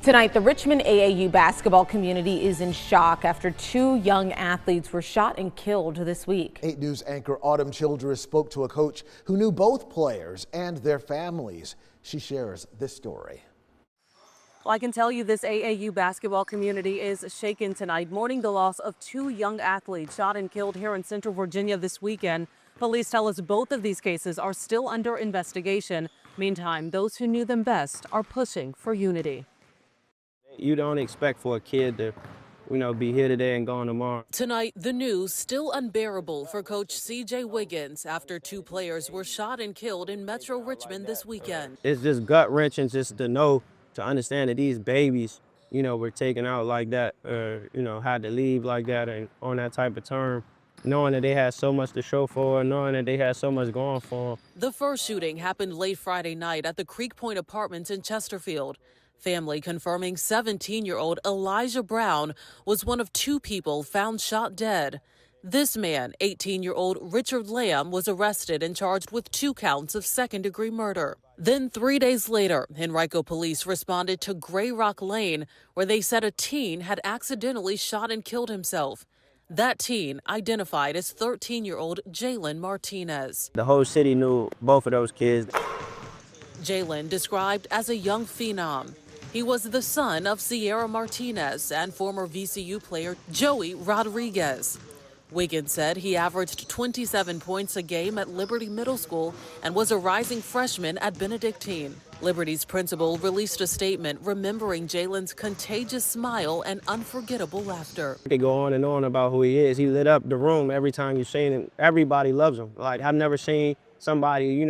Tonight, the Richmond AAU basketball community is in shock after two young athletes were shot and killed this week. 8 News anchor Autumn Childress spoke to a coach who knew both players and their families. She shares this story. Well, I can tell you this AAU basketball community is shaken tonight, mourning the loss of two young athletes shot and killed here in Central Virginia this weekend. Police tell us both of these cases are still under investigation. Meantime, those who knew them best are pushing for unity. You don't expect for a kid to, be here today and gone tomorrow. Tonight, the news still unbearable for Coach C.J. Wiggins after two players were shot and killed in Metro Richmond this weekend. It's just gut-wrenching just to understand that these babies, were taken out like that, had to leave like that and on that type of term, knowing that they had so much to show for, knowing that they had so much going for them. The first shooting happened late Friday night at the Creek Point Apartments in Chesterfield. Family confirming 17-year-old Elijah Brown was one of two people found shot dead. This man, 18-year-old Richard Lamb, was arrested and charged with 2 counts of second-degree murder. Then 3 days later, Henrico police responded to Gray Rock Lane, where they said a teen had accidentally shot and killed himself. That teen identified as 13-year-old Jaylen Martinez. The whole city knew both of those kids. Jaylen described as a young phenom. He was the son of Sierra Martinez and former VCU player Joey Rodriguez. Wiggins said he averaged 27 points a game at Liberty Middle School and was a rising freshman at Benedictine. Liberty's principal released a statement remembering Jaylen's contagious smile and unforgettable laughter. They go on and on about who he is. He lit up the room every time you see him. Everybody loves him. Like, I've never seen somebody,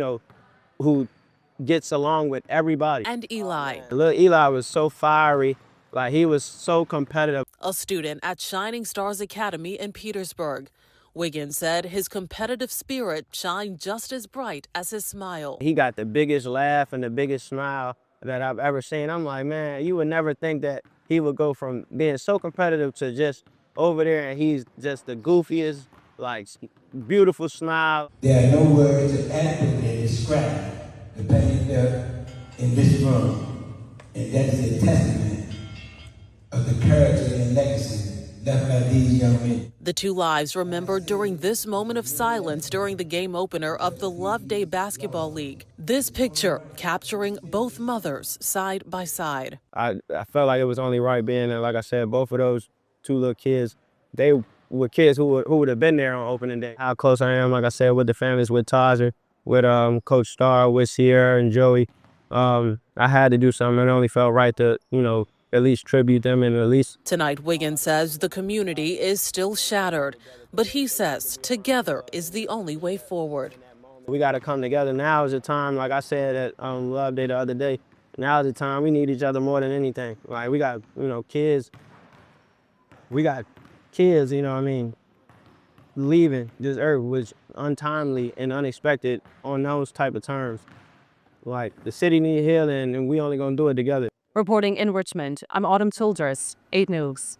who gets along with everybody. And Eli. Little Eli was so fiery, like he was so competitive. A student at Shining Stars Academy in Petersburg. Wiggins said his competitive spirit shined just as bright as his smile. He got the biggest laugh and the biggest smile that I've ever seen. I'm like, man, you would never think that he would go from being so competitive to just over there and he's just the goofiest, like, beautiful smile. There are no words to adequately describe the pain felt in this room, and that is a testament of the character and legacy left by these young men. The two lives remembered during this moment of silence during the game opener of the Love Day Basketball League. This picture capturing both mothers side by side. I felt like it was only right being there. Like I said, both of those two little kids, they were kids who would have been there on opening day. How close I am, like I said, with the families, with Tazer, with Coach Starr, with Sierra and Joey. I had to do something. It only felt right to, at least tribute them and at least. Tonight, Wiggins says the community is still shattered, but he says together is the only way forward. We got to come together. Now is the time, like I said at Love Day the other day, now is the time. We need each other more than anything. Like, we got, kids. We got kids, leaving this earth was untimely and unexpected on those type of terms. Like, the city needs healing and we only gonna do it together. Reporting in Richmond, I'm Autumn Childress, 8 News.